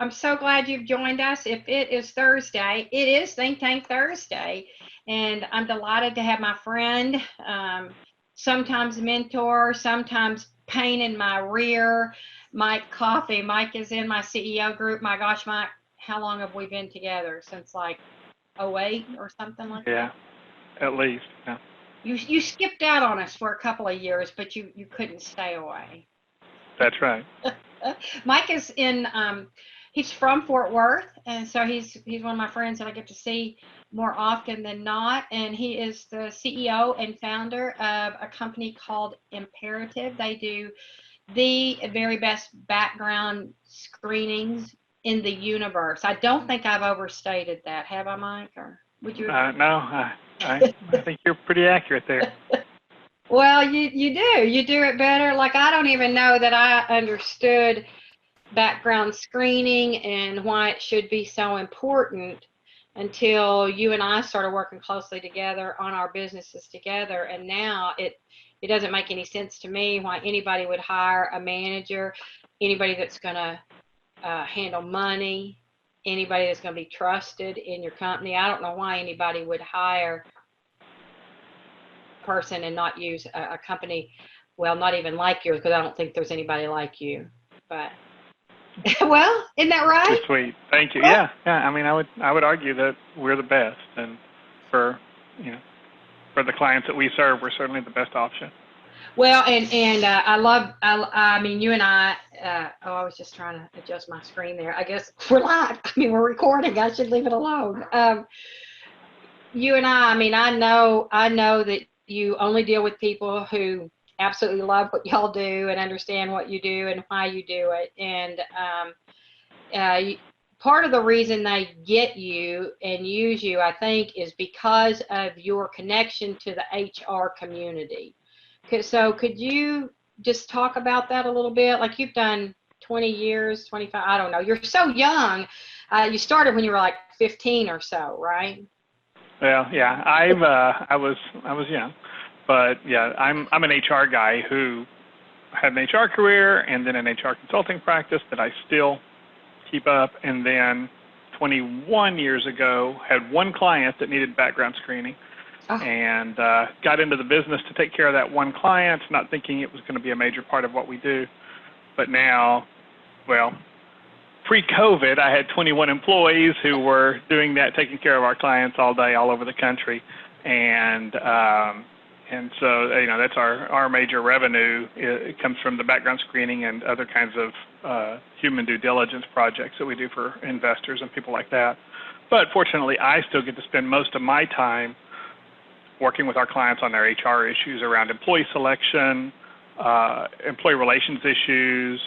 I'm so glad you've joined us. If it is Thursday, it is Think Tank Thursday, and I'm delighted to have my friend, sometimes mentor, sometimes pain in my rear, Mike Coffey. Mike is in my CEO group. My gosh, Mike, how long have we been together? Since like '08 or something like Yeah, that? at least. Yeah. You skipped out on us for a couple of years, but you couldn't stay away. That's right. Mike is in he's from Fort Worth, and so he's one of my friends that I get to see more often than not, and he is the CEO and founder of a company called Imperative. They do the very best background screenings in the universe. I don't think I've overstated that, have I, Mike? Or would you agree? No, I think you're pretty accurate there. Well, you do it better. Like I don't even know that I understood background screening and why it should be so important until you and I started working closely together on our businesses together. And now it doesn't make any sense to me why anybody would hire a manager, anybody that's going to handle money, anybody that's going to be trusted in your company. I don't know why anybody would hire a person and not use a company, well, not even like yours, because I don't think there's anybody like you. But well, isn't that Too right? sweet. Thank you. Yeah, yeah. I mean, I would argue that we're the best, and for you know for the clients that we serve, we're certainly the best option. Well, and I love. I mean, you and I. Oh, I was just trying to adjust my screen there. I guess we're live. I mean, we're recording. I should leave it alone. You and I. I mean, I know that you only deal with people who absolutely love what y'all do and understand what you do and why you do it. And part of the reason they get you and use you, I think, is because of your connection to the HR community. So could you just talk about that a little bit? Like you've done 20 years, 25, I don't know. You're so young. You started when you were like 15 or so, right? Well, yeah. I was young, but yeah, I'm an HR guy who had an HR career and then an HR consulting practice that I still keep up, and then 21 years ago had one client that needed background screening, Oh, and got into the business to take care of that one client, not thinking it was going to be a major part of what we do. But now, well, pre-COVID, I had 21 employees who were doing that, taking care of our clients all day, all over the country, and so that's our major revenue. It comes from the background screening and other kinds of human due diligence projects that we do for investors and people like that. But fortunately, I still get to spend most of my time working with our clients on their HR issues around employee selection, employee relations issues,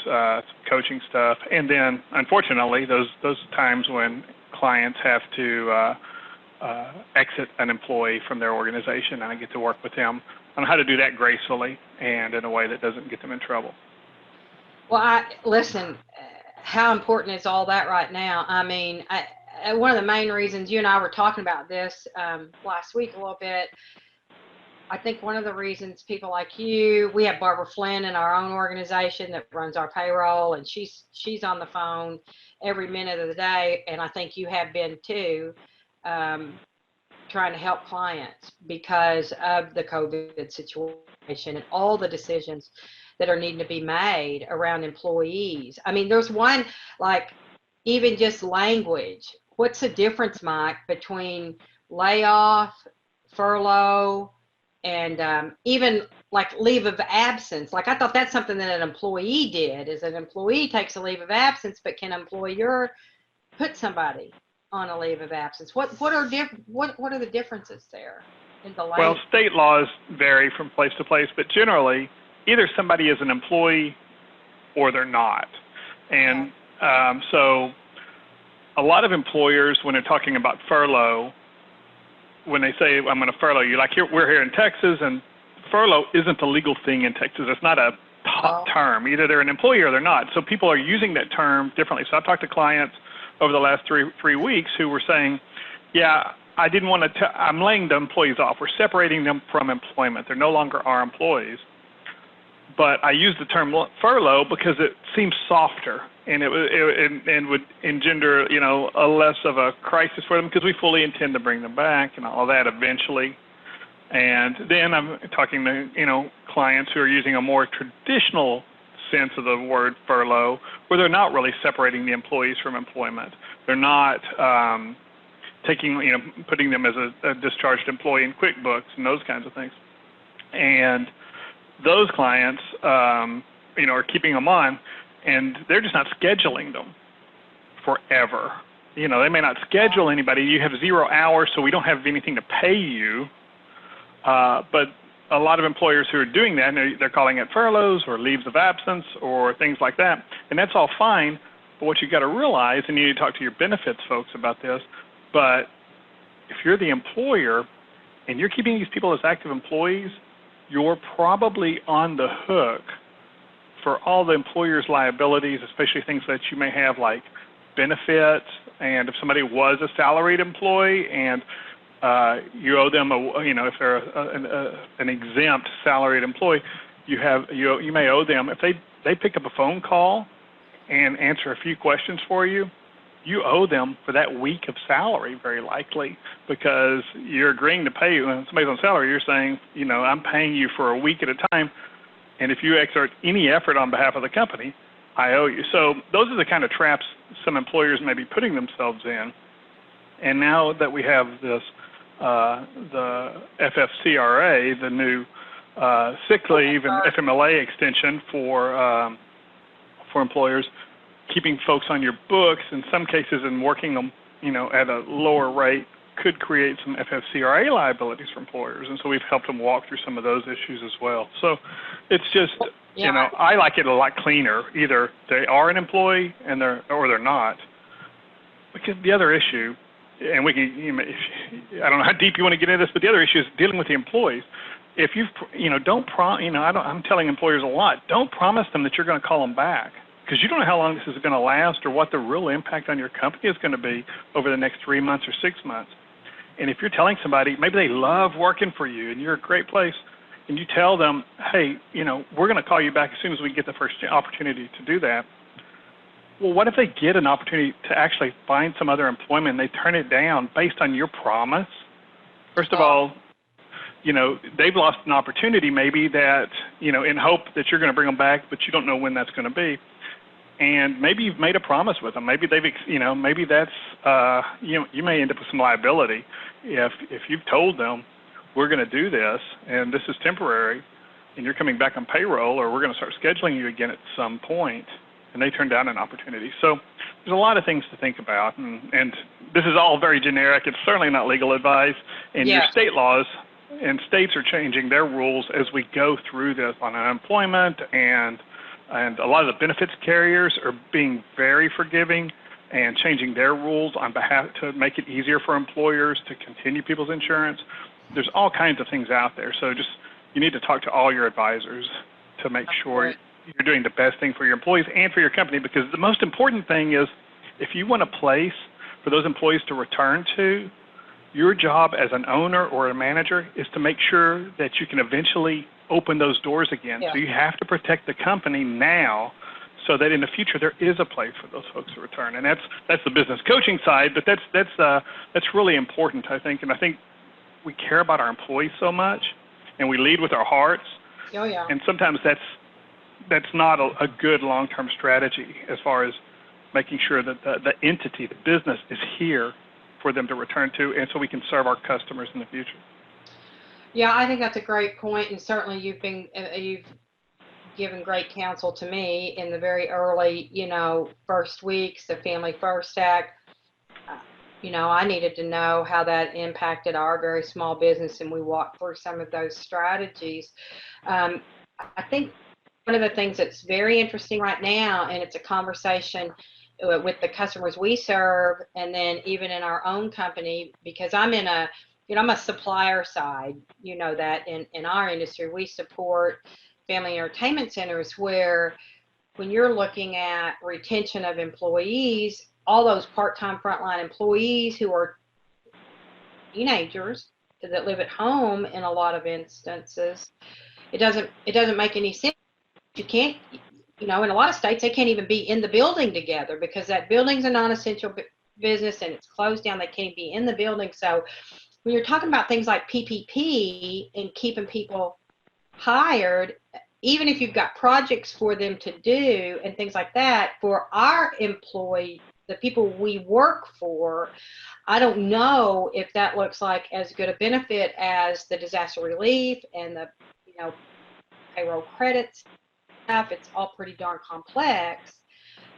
coaching stuff, and then unfortunately those times when clients have to exit an employee from their organization, and I get to work with them on how to do that gracefully and in a way that doesn't get them in trouble. well, listen, how important is all that right now? I mean, one of the main reasons you and I were talking about this last week a little bit, I think one of the reasons people like you, we have Barbara Flynn in our own organization that runs our payroll, and she's on the phone every minute of the day, and I think you have been too, trying to help clients because of the COVID situation and all the decisions that are needing to be made around employees. I mean, there's one, like, even just language. What's the difference, Mike, between layoff, furlough, and even like leave of absence? Like I thought that's something that an employee did, is an employee takes a leave of absence, but can an employer put somebody on a leave of absence? What are the differences there in the Well, language? state laws vary from place to place, but generally, either somebody is an employee or they're not. And so a lot of employers, when they're talking about furlough, when they say, I'm going to furlough you, like we're here in Texas, and furlough isn't a legal thing in Texas. It's not a term. Either they're an employee or they're not. So people are using that term differently. So I've talked to clients over the last three weeks who were saying, yeah, I didn't want to, I'm laying the employees off. We're separating them from employment. They're no longer our employees. But I use the term furlough because it seems softer and and would engender, you know, a less of a crisis for them because we fully intend to bring them back and all that eventually. And then I'm talking to, you know, clients who are using a more traditional sense of the word furlough, where they're not really separating the employees from employment. They're not taking, you know, putting them as a discharged employee in QuickBooks and those kinds of things. And those clients, you know, are keeping them on, and they're just not scheduling them forever. You know, they may not schedule anybody. You have 0 hours, so we don't have anything to pay you. But a lot of employers who are doing that, they're calling it furloughs or leaves of absence or things like that, and that's all fine. But what you've got to realize, and you need to talk to your benefits folks about this, but if you're the employer and you're keeping these people as active employees, you're probably on the hook for all the employer's liabilities, especially things that you may have like benefits, and if somebody was a salaried employee and you owe them you know, if they're an exempt salaried employee, you may owe them, if they pick up a phone call and answer a few questions for you, you owe them for that week of salary, very likely, because you're agreeing to pay you. When somebody's on salary, you're saying, you know, I'm paying you for a week at a time, and if you exert any effort on behalf of the company, I owe you. So those are the kind of traps some employers may be putting themselves in. And now that we have this, the FFCRA, the new sick leave and FMLA extension for employers, keeping folks on your books, in some cases, and working them, you know, at a lower rate, could create some FFCRA liabilities for employers, and so we've helped them walk through some of those issues as well. So it's just, you know, I like it a lot cleaner. Either they are an employee and or they're not. Because the other issue, and we can, you know, I don't know how deep you want to get into this, but the other issue is dealing with the employees. If you've, you know, I'm telling employers a lot, don't promise them that you're going to call them back, because you don't know how long this is going to last or what the real impact on your company is going to be over the next 3 months or 6 months. And if you're telling somebody, maybe they love working for you and you're a great place, and you tell them, hey, you know, we're going to call you back as soon as we get the first opportunity to do that. Well, what if they get an opportunity to actually find some other employment and they turn it down based on your promise? First of all, you know, they've lost an opportunity maybe that, you know, in hope that you're going to bring them back, but you don't know when that's going to be. And maybe you've made a promise with them. Maybe they've, you know, maybe that's, you know, you may end up with some liability if you've told them we're going to do this and this is temporary and you're coming back on payroll, or we're going to start scheduling you again at some point, and they turn down an opportunity. So there's a lot of things to think about, and this is all very generic. It's certainly not legal advice, and your state laws and states are changing their rules as we go through this on unemployment, and a lot of the benefits carriers are being very forgiving and changing their rules on behalf to make it easier for employers to continue people's insurance. There's all kinds of things out there. So just, you need to talk to all your advisors to make sure you're doing the best thing for your employees and for your company, because the most important thing is, if you want a place for those employees to return to, your job as an owner or a manager is to make sure that you can eventually open those doors again. So you have to protect the company now so that in the future there is a place for those folks to return. And that's the business coaching side, but that's really important, I think. And I think we care about our employees so much, and we lead with our hearts. And sometimes that's not a good long-term strategy as far as making sure that the entity, the business, is here for them to return to, and so we can serve our customers in the future. Yeah, I think that's a great point, and certainly you've given great counsel to me in the very early, you know, first weeks of Family First Act. You know, I needed to know how that impacted our very small business, and we walked through some of those strategies. I think one of the things that's very interesting right now, and it's a conversation with the customers we serve, and then even in our own company, because I'm a supplier side, you know, that in our industry, we support family entertainment centers, where when you're looking at retention of employees, all those part-time frontline employees who are teenagers that live at home in a lot of instances, it doesn't make any sense. You can't in a lot of states, they can't even be in the building together because that building's a non-essential business and it's closed down. They can't be in the building. So when you're talking about things like PPP and keeping people hired, even if you've got projects for them to do and things like that, for our employee, the people we work for, I don't know if that looks like as good a benefit as the disaster relief and the, payroll credits stuff. It's all pretty darn complex.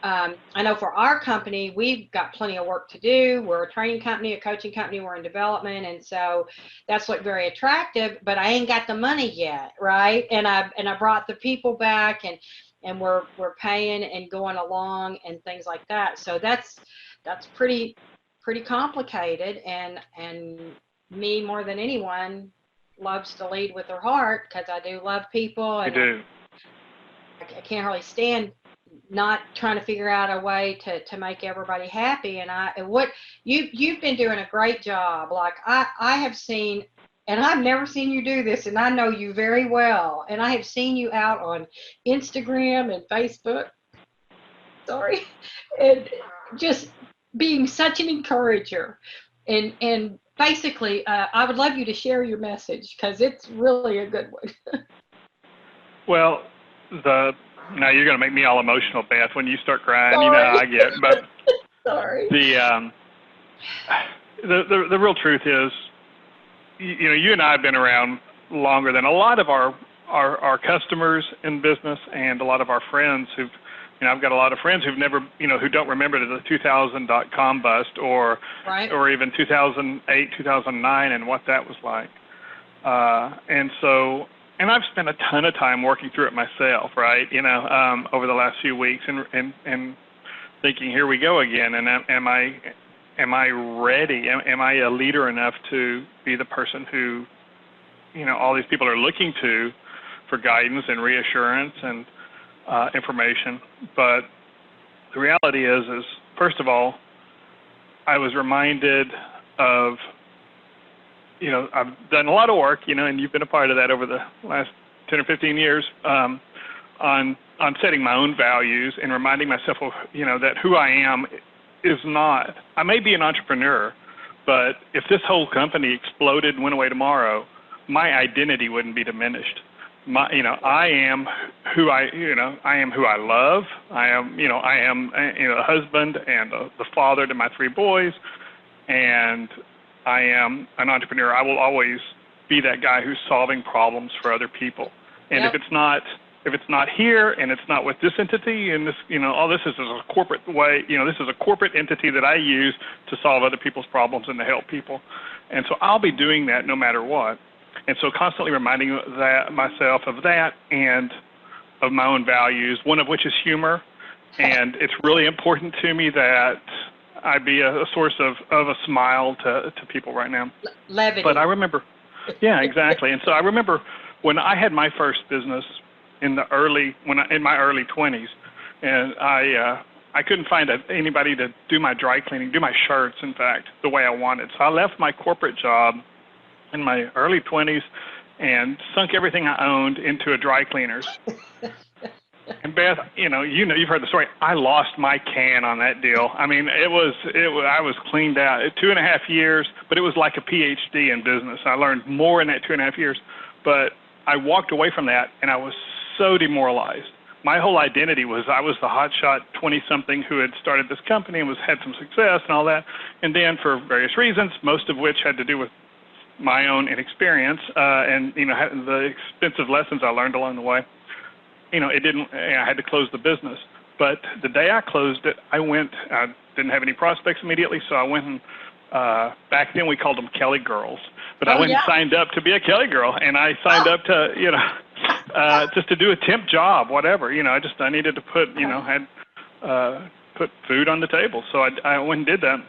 I know for our company, we've got plenty of work to do. We're a training company, a coaching company, we're in development. And so that's looked very attractive, but I ain't got the money yet. Right. And I brought the people back and we're paying and going along and things like that. So that's pretty complicated. And me more than anyone loves to lead with their heart because I do love people. And You do. I can't hardly stand not trying to figure out a way to make everybody happy. And what you've been doing a great job. Like I have seen, and I've never seen you do this, and I know you very well, and I have seen you out on Instagram and Facebook, and just being such an encourager. And basically, I would love you to share your message because it's really a good one. Well, now you're going to make me all emotional, Beth, when you start crying. Sorry. You know how I get. But Sorry. The real truth is, you and I have been around longer than a lot of our customers in business and a lot of our friends who've, I've got a lot of friends who've never, who don't remember the 2000.com bust or Right. or even 2008, 2009 and what that was like. And I've spent a ton of time working through it myself, right? Over the last few weeks and thinking, here we go again. And am I ready? Am I a leader enough to be the person who, all these people are looking to for guidance and reassurance and information? But the reality is first of all, I was reminded of, I've done a lot of work, and you've been a part of that over the last 10 or 15 years on setting my own values and reminding myself of, that who I am is not, I may be an entrepreneur, but if this whole company exploded and went away tomorrow, my identity wouldn't be diminished. I am who I love. I am a husband and the father to my 3 boys, and I am an entrepreneur. I will always be that guy who's solving problems for other people. And Yep. if it's not here and it's not with this entity and this, all this is a corporate way, this is a corporate entity that I use to solve other people's problems and to help people. And so I'll be doing that no matter what. And so constantly reminding myself of that and of my own values, one of which is humor. And it's really important to me that I be a source of a smile to people right now. Levity. But I remember, yeah, exactly. And so I remember when I had my first business in my early 20s, and I couldn't find anybody to do my dry cleaning, do my shirts, in fact, the way I wanted. So I left my corporate job in my early 20s and sunk everything I owned into a dry cleaner's. And Beth, you've heard the story. I lost my can on that deal. I mean, I was cleaned out. 2.5 years, but it was like a PhD in business. I learned more in that 2.5 years, but I walked away from that and I was so demoralized. My whole identity was I was the hotshot 20-something who had started this company and had some success and all that. And then for various reasons, most of which had to do with my own inexperience and the expensive lessons I learned along the way. I had to close the business. But the day I closed it, I didn't have any prospects immediately, so I went and, back then we called them Kelly girls. But I went and signed up to be a Kelly girl, and I signed up to, just to do a temp job, whatever. I needed to put, put food on the table. So I went and did that.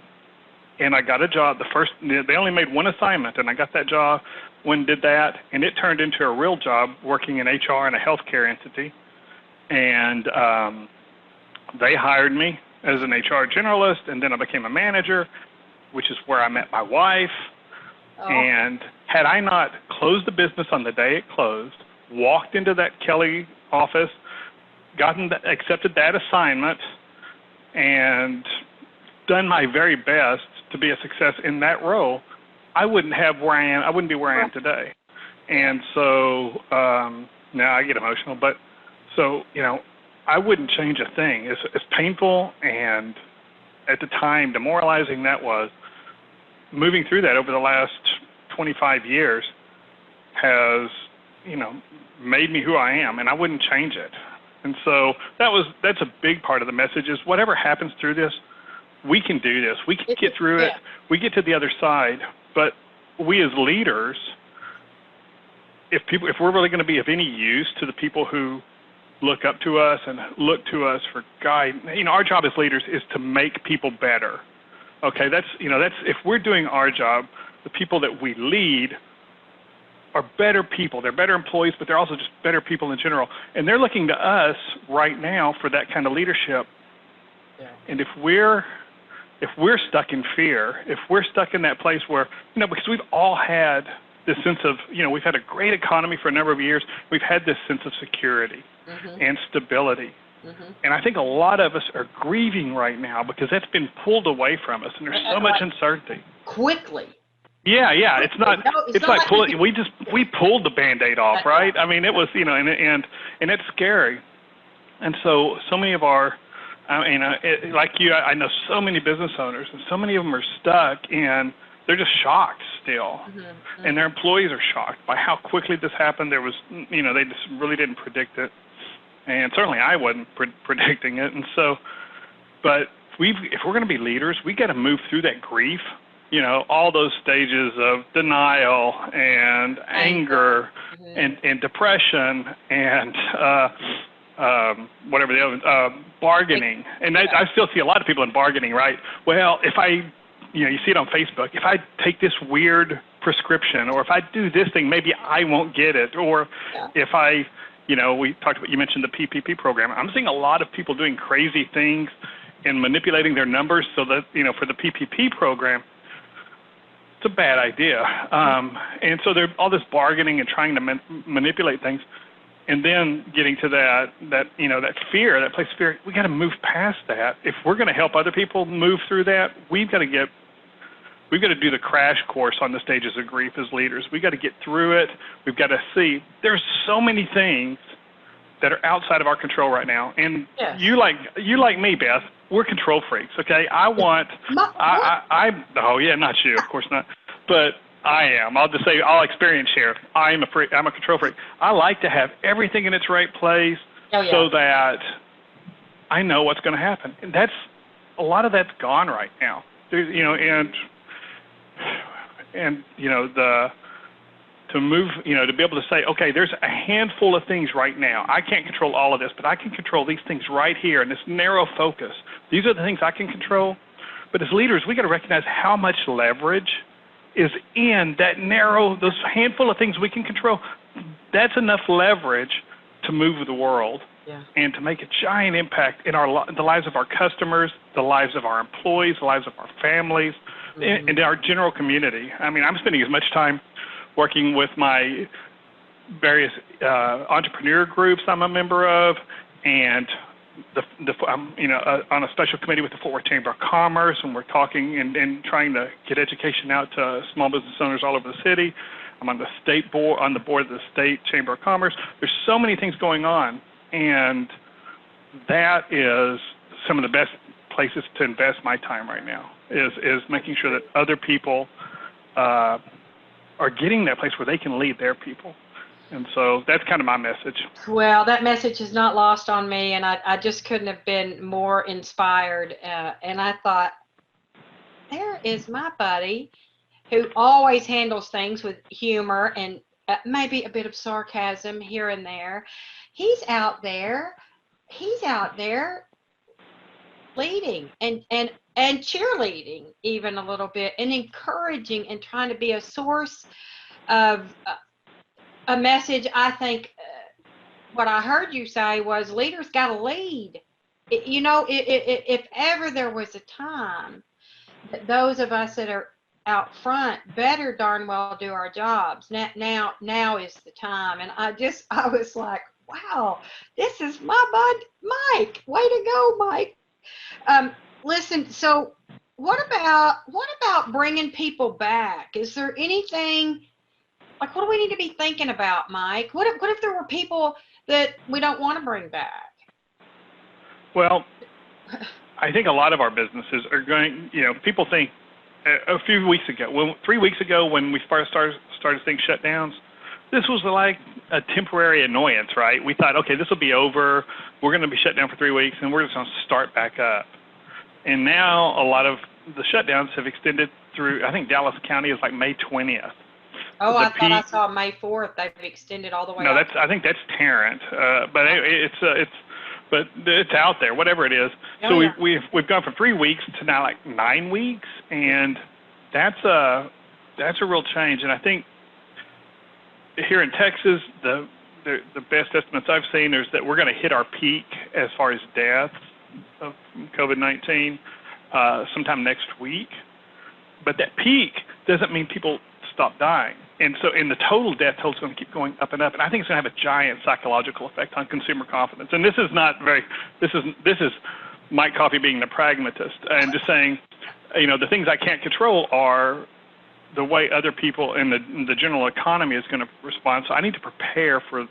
And I got a job. They only made one assignment, and I got that job, went and did that, and it turned into a real job working in HR in a healthcare entity. And they hired me as an HR generalist, and then I became a manager, which is where I met my wife. Oh. And had I not closed the business on the day it closed, walked into that Kelly office, accepted that assignment and done my very best to be a success in that role, I wouldn't have where I am. I wouldn't be where I am today. And so now I get emotional, but so, I wouldn't change a thing. As painful and at the time demoralizing that was, moving through that over the last 25 years has, made me who I am, and I wouldn't change it. And so that's a big part of the message is whatever happens through this, we can do this. We can get through it. We get to the other side. But we as leaders, if we're really going to be of any use to the people who look up to us and look to us for guidance, our job as leaders is to make people better. Okay, that's if we're doing our job, the people that we lead are better people. They're better employees, but they're also just better people in general. And they're looking to us right now for that kind of leadership. Yeah. And if we're stuck in fear, if we're stuck in that place where, because we've all had this sense of, we've had a great economy for a number of years, we've had this sense of security and stability. And I think a lot of us are grieving right now because that's been pulled away from us, and there's so much uncertainty. Quickly. Yeah, it's not. It's like pulling. We pulled the Band-Aid off, right? I mean, it was, and it's scary. And so many of our, like you, I know so many business owners, and so many of them are stuck, and they're just shocked still, and their employees are shocked by how quickly this happened. There was, they just really didn't predict it. And certainly I wasn't predicting it. And so, but if we're going to be leaders, we got to move through that grief, all those stages of denial and anger and depression and whatever the other, bargaining. And I still see a lot of people in bargaining, right? Well, if I, you see it on Facebook, if I take this weird prescription, or if I do this thing, maybe I won't get it. Or if I, we talked about, you mentioned the PPP program. I'm seeing a lot of people doing crazy things and manipulating their numbers so that, for the PPP program, it's a bad idea. And so there's all this bargaining and trying to manipulate things, and then getting to that fear, that place of fear. We got to move past that. If we're going to help other people move through that, we've got to do the crash course on the stages of grief as leaders. We've got to get through it. We've got to see there's so many things that are outside of our control right now. And you like me, Beth, we're control freaks, okay? Not you, of course not. But I am. I'll just say, I'll experience here. I'm a freak. I'm a control freak. I like to have everything in its right place so that I know what's going to happen. And a lot of that's gone right now. There's, to move, to be able to say, okay, there's a handful of things right now. I can't control all of this, but I can control these things right here in this narrow focus. These are the things I can control. But as leaders, we got to recognize how much leverage is in that those handful of things we can control. That's enough leverage to move the world and to make a giant impact in the lives of our customers, the lives of our employees, the lives of our families, and our general community. I mean, I'm spending as much time working with my various entrepreneur groups I'm a member of, and I'm on a special committee with the Fort Worth Chamber of Commerce, and we're talking and trying to get education out to small business owners all over the city. I'm on the board of the State Chamber of Commerce. There's so many things going on, and that is some of the best places to invest my time right now, is making sure that other people are getting that place where they can lead their people. And so that's kind of my message. Well, that message is not lost on me, and I just couldn't have been more inspired. And I thought, there is my buddy who always handles things with humor and maybe a bit of sarcasm here and there. He's out there leading and cheerleading even a little bit, and encouraging and trying to be a source of a message. I think what I heard you say was leaders got to lead. If ever there was a time that those of us that are out front better darn well do our jobs, now is the time. And I was like, Wow, this is my bud, Mike. Way to go, Mike. Um, Listen, so what about bringing people back? Is there anything like what do we need to be thinking about, Mike? What if there were people that we don't want to bring back? Well, I think a lot of our businesses are going, people think a few weeks ago, 3 weeks ago when we started seeing shutdowns, this was like a temporary annoyance, right? We thought, okay, this will be over. We're going to be shut down for 3 weeks, and we're just going to start back up. And now a lot of the shutdowns have extended through, I think Dallas County is like May 20th. Oh, The I thought I peak, saw May 4th. They've extended all the way no, up. I think that's Tarrant, but but it's out there, whatever it is. Oh, So yeah. we've gone from 3 weeks to now like 9 weeks, and that's a real change. And I think here in Texas, the best estimates I've seen is that we're going to hit our peak as far as deaths of COVID-19 sometime next week. But that peak doesn't mean people stop dying. And so the total death toll is going to keep going up and up. And I think it's going to have a giant psychological effect on consumer confidence. And this is Mike Coffey being the pragmatist and just saying, the things I can't control are the way other people in the general economy is going to respond. So I need to prepare for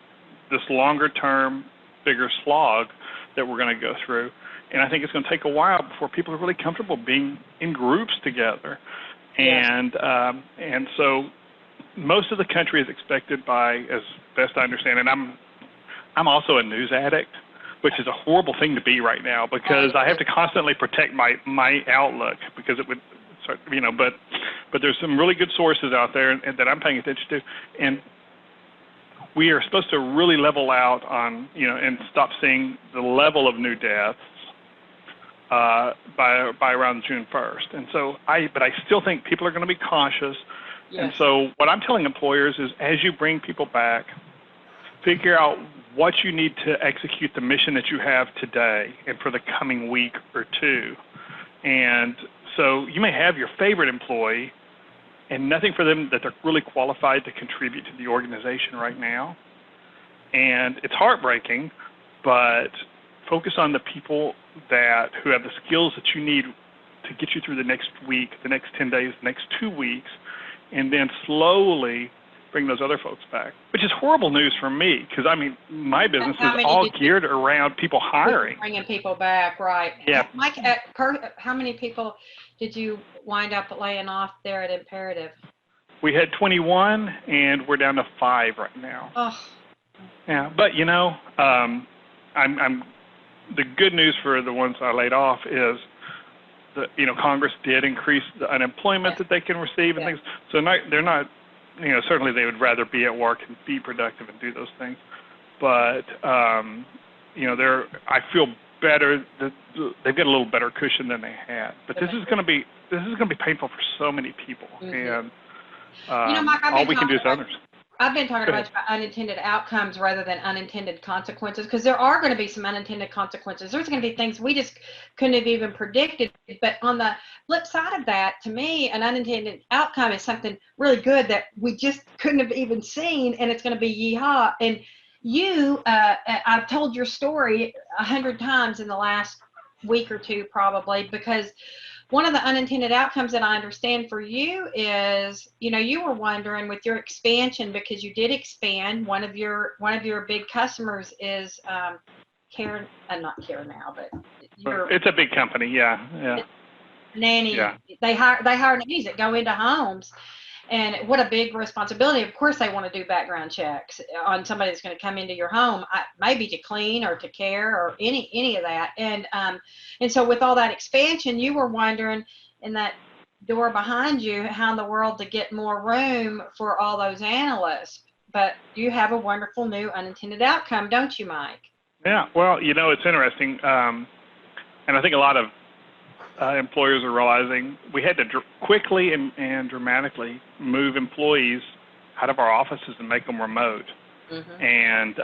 this longer term, bigger slog that we're going to go through. And I think it's going to take a while before people are really comfortable being in groups together. Yes. And so most of the country is expected by, as best I understand, and I'm also a news addict, which is a horrible thing to be right now because I have to constantly protect my outlook because it would start, but there's some really good sources out there and that I'm paying attention to, and we are supposed to really level out on, and stop seeing the level of new deaths by around June 1st. And so but I still think people are going to be cautious. Yes. And so what I'm telling employers is as you bring people back, figure out what you need to execute the mission that you have today and for the coming week or two. And so you may have your favorite employee and nothing for them that they're really qualified to contribute to the organization right now. And it's heartbreaking, but focus on the people who have the skills that you need to get you through the next week, the next 10 days, the next 2 weeks, and then slowly bring those other folks back, which is horrible news for me because, my business is all geared around people hiring. Bringing people back, right. Yeah. Mike, how many people did you wind up laying off there at Imperative? We had 21, and we're down to 5 right now. Oh. Yeah, but, I'm the good news for the ones I laid off is that, Congress did increase the unemployment that they can receive and things. So they're not, certainly they would rather be at work and be productive and do those things. But, I feel better that they've got a little better cushion than they had. But this is going to be painful for so many people. Mm-hmm. And Mike, all we can do is others. I've been talking about unintended outcomes rather than unintended consequences because there are going to be some unintended consequences. There's going to be things we just couldn't have even predicted. But on the flip side of that, to me, an unintended outcome is something really good that we just couldn't have even seen, and it's going to be yeehaw. And I've told your story 100 times in the last week or two probably because one of the unintended outcomes that I understand for you is, you were wondering with your expansion because you did expand. One of your big customers is Care, not Care Now, but it's a big company, yeah. Nanny. Yeah. They hire nannies that go into homes. And what a big responsibility. Of course, they want to do background checks on somebody that's going to come into your home, maybe to clean or to care or any of that. And so with all that expansion, you were wondering in that door behind you how in the world to get more room for all those analysts. But you have a wonderful new unintended outcome, don't you, Mike? Yeah. Well, it's interesting. And I think a lot of employers are realizing we had to quickly and dramatically move employees out of our offices and make them remote. Mm-hmm. And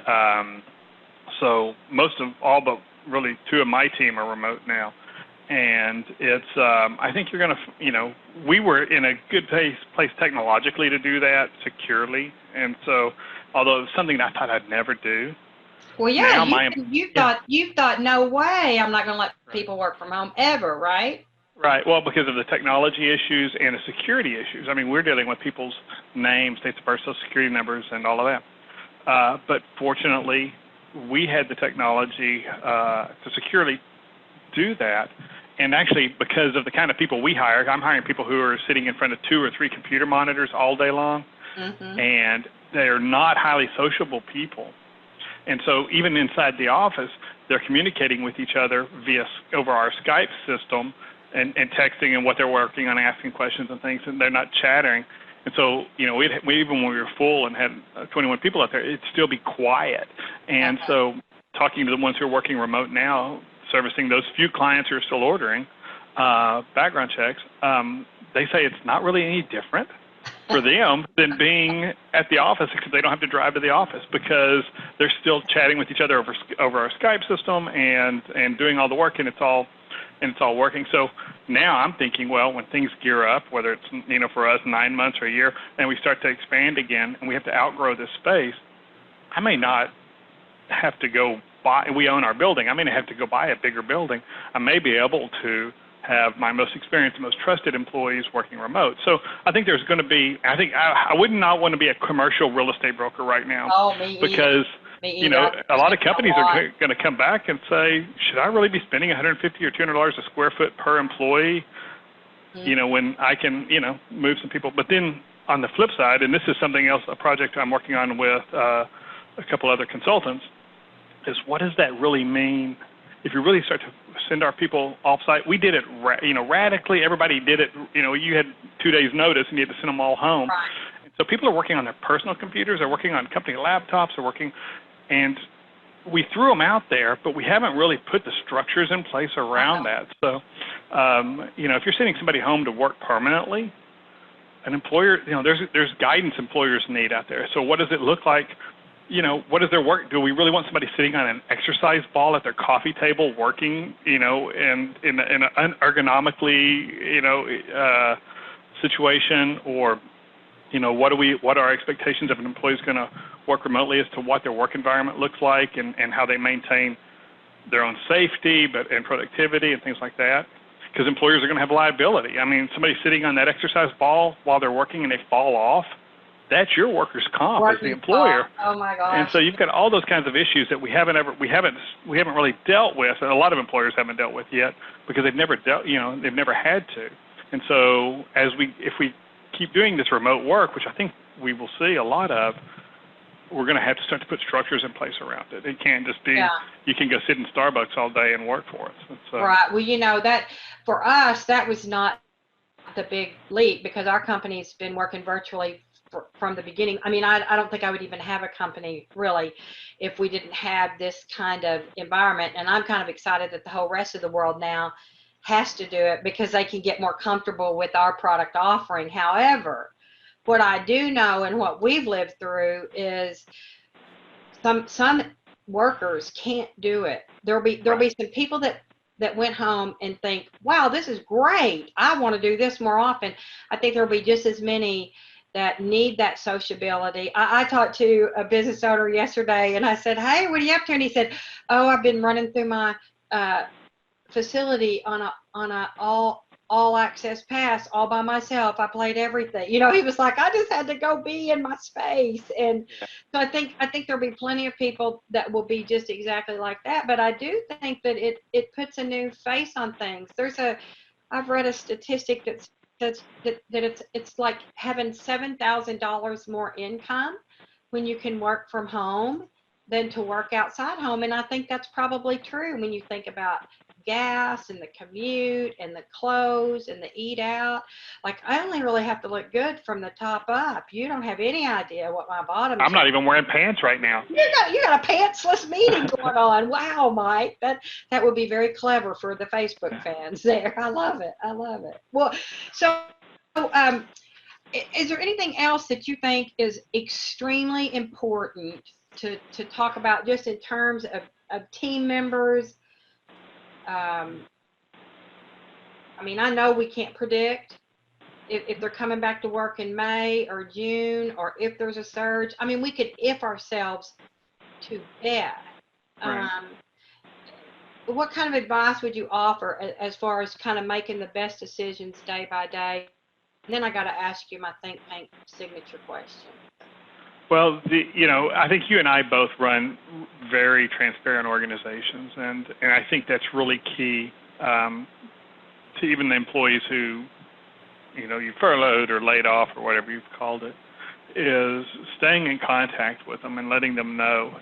so most of all but really 2 of my team are remote now. And it's I think you're going to, we were in a good place technologically to do that securely. And so although it's something I thought I'd never do, Well, yeah, Now you thought, no way, I'm not going to let right. people work from home ever, right? Right. Well, because of the technology issues and the security issues. I mean, we're dealing with people's names, dates of birth, social security numbers, and all of that. But fortunately, we had the technology to securely do that. And actually, because of the kind of people we hire, I'm hiring people who are sitting in front of 2 or 3 computer monitors all day long, and they're not highly sociable people. And so even inside the office, they're communicating with each other over our Skype system and texting and what they're working on, asking questions and things, and they're not chattering. And so, even when we were full and had 21 people out there, it'd still be quiet. And so talking to the ones who are working remote now, servicing those few clients who are still ordering background checks, they say it's not really any different for them than being at the office, because they don't have to drive to the office, because they're still chatting with each other over our Skype system and doing all the work, and it's all working. So now I'm thinking, well, when things gear up, whether it's for us 9 months or a year, and we start to expand again, and we have to outgrow this space, I may not have to go buy. We own our building. I may not have to go buy a bigger building. I may be able to have my most experienced, most trusted employees working remote. So I think there's going to be. I would not want to be a commercial real estate broker right now. Oh, me because either. A lot of companies are going to come back and say, should I really be spending $150 or $200 a square foot per employee? When I can move some people. But then on the flip side, and this is something else, a project I'm working on with a couple other consultants, is what does that really mean if you really start to send our people off-site? We did it, radically. Everybody did it. You had 2 days' notice, and you had to send them all home. Right. So people are working on their personal computers. They're working on company laptops. They're working, and we threw them out there, but we haven't really put the structures in place around that. So, if you're sending somebody home to work permanently, an employer, there's guidance employers need out there. So what does it look like? What is their work? Do we really want somebody sitting on an exercise ball at their coffee table working, and in an unergonomically, situation? Or, what are our expectations of an employee who's going to work remotely as to what their work environment looks like, and how they maintain their own safety and productivity and things like that? Because employers are going to have liability. I mean, somebody sitting on that exercise ball while they're working and they fall off, that's your workers' comp as the employer. Oh my gosh! And so you've got all those kinds of issues that we haven't really dealt with, and a lot of employers haven't dealt with yet, because they've never had to. And so if we keep doing this remote work, which I think we will see a lot of, we're going to have to start to put structures in place around it. It can't just be you can go sit in Starbucks all day and work for us. Right. Well, that for us, that was not the big leap, because our company's been working virtually from the beginning. I mean, I don't think I would even have a company really if we didn't have this kind of environment. And I'm kind of excited that the whole rest of the world now has to do it, because they can get more comfortable with our product offering. However, what I do know and what we've lived through is some workers can't do it. There'll be some people that went home and think, wow, this is great, I want to do this more often. I think there'll be just as many that need that sociability. I talked to a business owner yesterday, and I said, hey, what are you up to? And he said, oh, I've been running through my facility on a all access pass all by myself. I played everything. He was like, I just had to go be in my space. And so I think there'll be plenty of people that will be just exactly like that. But I do think that it puts a new face on things. I've read a statistic that it's like having $7,000 more income when you can work from home than to work outside home. And I think that's probably true when you think about gas and the commute and the clothes and the eat out. Like, I only really have to look good from the top up. You don't have any idea what my bottom is. I'm not even wearing pants right now. You got a pantsless meeting going on. Wow, Mike, that would be very clever for the Facebook fans there. I love it. Well, so is there anything else that you think is extremely important to talk about, just in terms of team members? I mean, I know we can't predict if they're coming back to work in May or June, or if there's a surge. I mean, we could if ourselves to death. Right. What kind of advice would you offer as far as kind of making the best decisions day by day? And then I got to ask you my think tank signature question. Well, I think you and I both run very transparent organizations, and I think that's really key to even the employees who, you furloughed or laid off or whatever you've called it, is staying in contact with them and letting them know.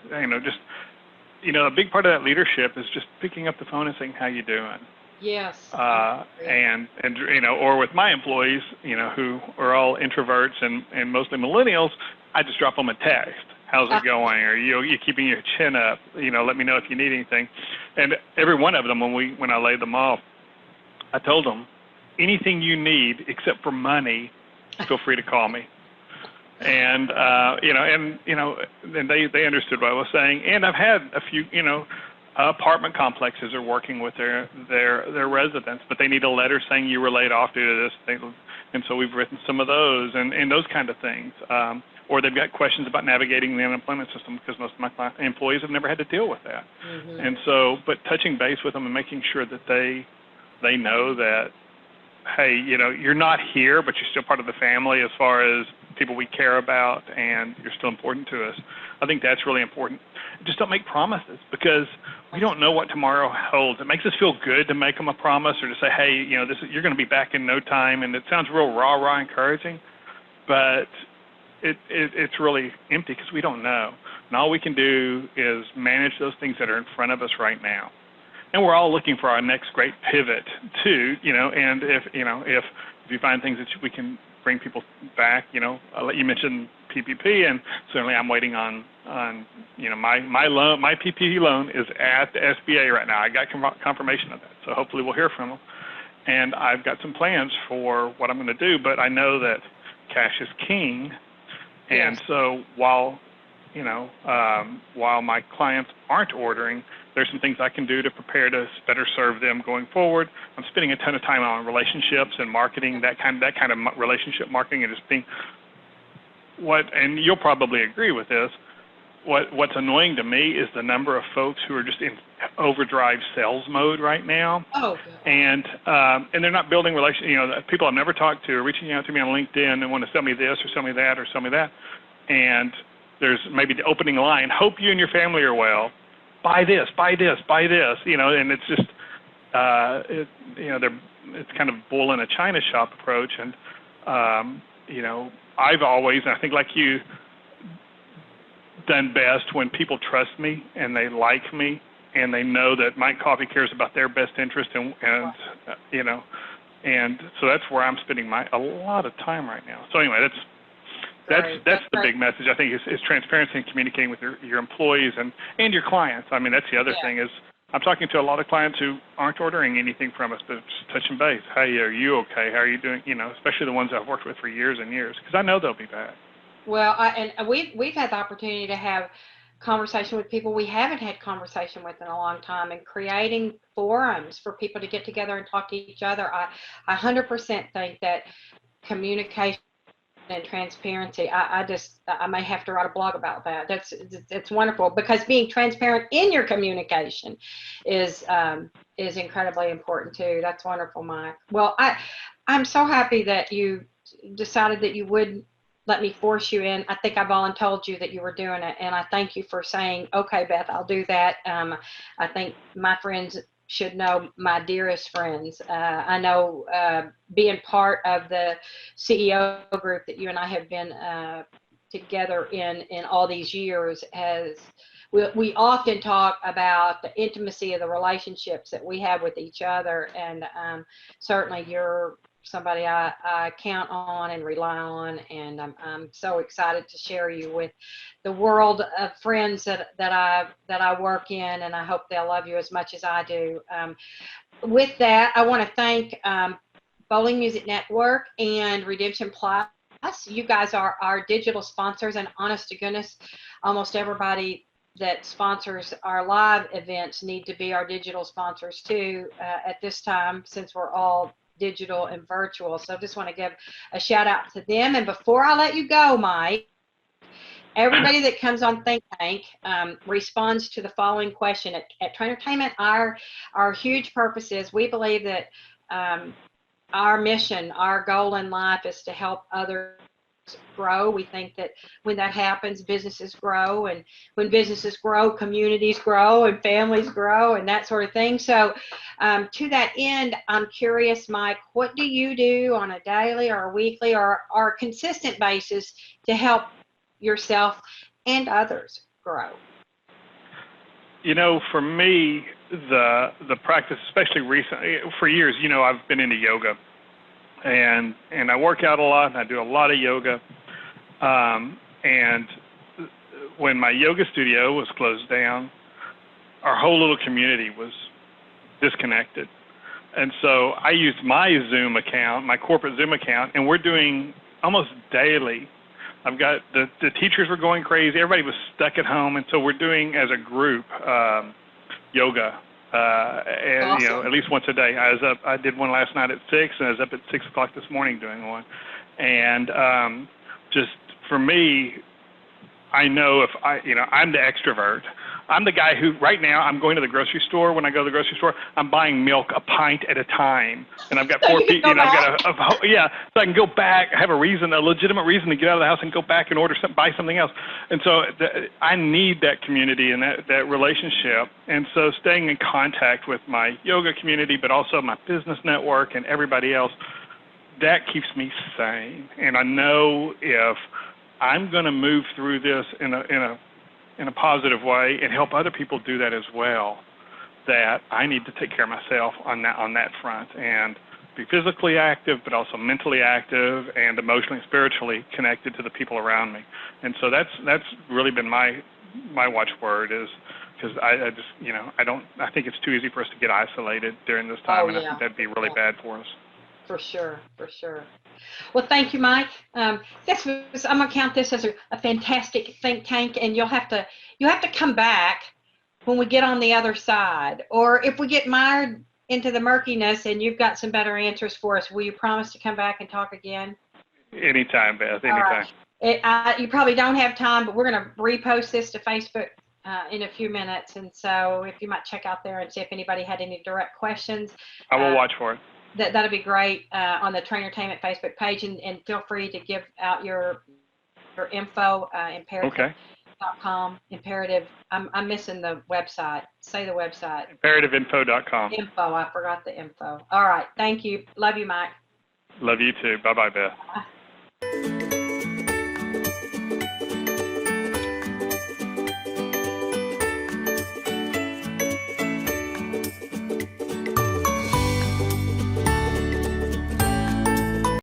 A big part of that leadership is just picking up the phone and saying, "How you doing?" Yes. Or with my employees, who are all introverts and mostly millennials, I just drop them a text. How's it going? Or you keeping your chin up? Let me know if you need anything. And every one of them, when I laid them off, I told them, anything you need except for money, feel free to call me. And and they understood what I was saying. And I've had a few, apartment complexes are working with their residents, but they need a letter saying you were laid off due to this. And so we've written some of those and those kind of things. Or they've got questions about navigating the unemployment system, because most of my employees have never had to deal with that. Mm-hmm. And so, but touching base with them and making sure that they know that, hey, you're not here, but you're still part of the family as far as people we care about, and you're still important to us. I think that's really important. Just don't make promises, because we don't know what tomorrow holds. It makes us feel good to make them a promise or to say, hey, you're going to be back in no time, and it sounds real rah-rah encouraging, but it's really empty because we don't know. And all we can do is manage those things that are in front of us right now. And we're all looking for our next great pivot too, and if you find things that we can bring people back, I'll let you mention PPP, and certainly I'm waiting on my loan, my PPP loan is at the SBA right now. I got confirmation of that, so hopefully we'll hear from them. And I've got some plans for what I'm going to do, but I know that cash is king, and yes. So while my clients aren't ordering, there's some things I can do to prepare to better serve them going forward. I'm spending a ton of time on relationships and marketing, that kind of relationship marketing, and just being and you'll probably agree with this. What's annoying to me is the number of folks who are just in overdrive sales mode right now. Oh, God. And they're not building relationships. People I've never talked to are reaching out to me on LinkedIn and want to sell me this or sell me that or sell me that. And there's maybe the opening line, hope you and your family are well. Buy this, buy this, buy this, and it's just, it's kind of bull in a china shop approach. And, I've always, and I think like you, done best when people trust me and they like me and they know that Mike Coffee cares about their best interest, and so that's where I'm spending a lot of time right now. So anyway, that's the big message, I think, is transparency and communicating with your employees and your clients. I mean, that's the other thing is I'm talking to a lot of clients who aren't ordering anything from us, but just touching base. Hey, are you okay? How are you doing? Especially the ones I've worked with for years and years, because I know they'll be back. Well, we've had the opportunity to have conversation with people we haven't had conversation with in a long time, and creating forums for people to get together and talk to each other. I 100% think that communication and transparency, I may have to write a blog about that. It's wonderful, because being transparent in your communication is incredibly important too. That's wonderful, Mike. Well, I'm so happy that you decided that you would let me force you in. I think I voluntold you that you were doing it, and I thank you for saying, okay, Beth, I'll do that. I think my friends should know, my dearest friends. I know being part of the CEO group that you and I have been together in all these years, we often talk about the intimacy of the relationships that we have with each other, and certainly you're somebody I count on and rely on, and I'm so excited to share you with the world of friends that I work in, and I hope they'll love you as much as I do. With that, I want to thank Bowling Music Network and Redemption Plus. You guys are our digital sponsors, and honest to goodness, almost everybody that sponsors our live events need to be our digital sponsors too at this time, since we're all digital and virtual. So I just want to give a shout out to them. And before I let you go, Mike, Everybody that comes on ThinkTank responds to the following question. At Trainertainment, our huge purpose is we believe that our mission, our goal in life is to help others grow. We think that when that happens, businesses grow, and when businesses grow, communities grow, and families grow, and that sort of thing. So to that end, I'm curious, Mike, what do you do on a daily or a weekly or a consistent basis to help yourself and others grow? You know, for me, the practice, especially recently, for years, you know, I've been into yoga, and I work out a lot, and I do a lot of yoga. And when my yoga studio was closed down, our whole little community was disconnected. And so I used my Zoom account, my corporate Zoom account, and we're doing almost daily. I've got the teachers were going crazy. Everybody was stuck at home, and so we're doing as a group yoga, and Awesome. you know, at least once a day. I did one last night at 6, and I was up at 6 o'clock this morning doing one. And just for me, I know if I'm the extrovert. I'm the guy who, right now, I'm going to the grocery store. When I go to the grocery store, I'm buying milk a pint at a time. And I've got So 4 you can people, go I've got so I can go back, I have a legitimate reason to get out of the house and go back and buy something else. And so I need that community and that relationship. And so staying in contact with my yoga community, but also my business network and everybody else, that keeps me sane. And I know if I'm going to move through this in a positive way and help other people do that as well, that I need to take care of myself on that front and be physically active, but also mentally active and emotionally and spiritually connected to the people around me. And so that's really been my watchword, is because I just, you know, I think it's too easy for us to get isolated during this time, and I think that'd be really bad for us. For sure, for sure. Well, thank you, Mike. I'm gonna count this as a fantastic think tank, and you'll have to come back when we get on the other side, or if we get mired into the murkiness and you've got some better answers for us, will you promise to come back and talk again? Anytime, Beth. Anytime. You probably don't have time, but we're gonna repost this to Facebook in a few minutes, and so if you might check out there and see if anybody had any direct questions. I will watch for it. That'd be great on the Trainertainment Facebook page, and feel free to give out your info, imperative.com. Imperative, I'm missing the website. Say the website. Imperativeinfo.com. Info, I forgot the info. All right, thank you. Love you, Mike. Love you too. Bye-bye, Beth. Bye.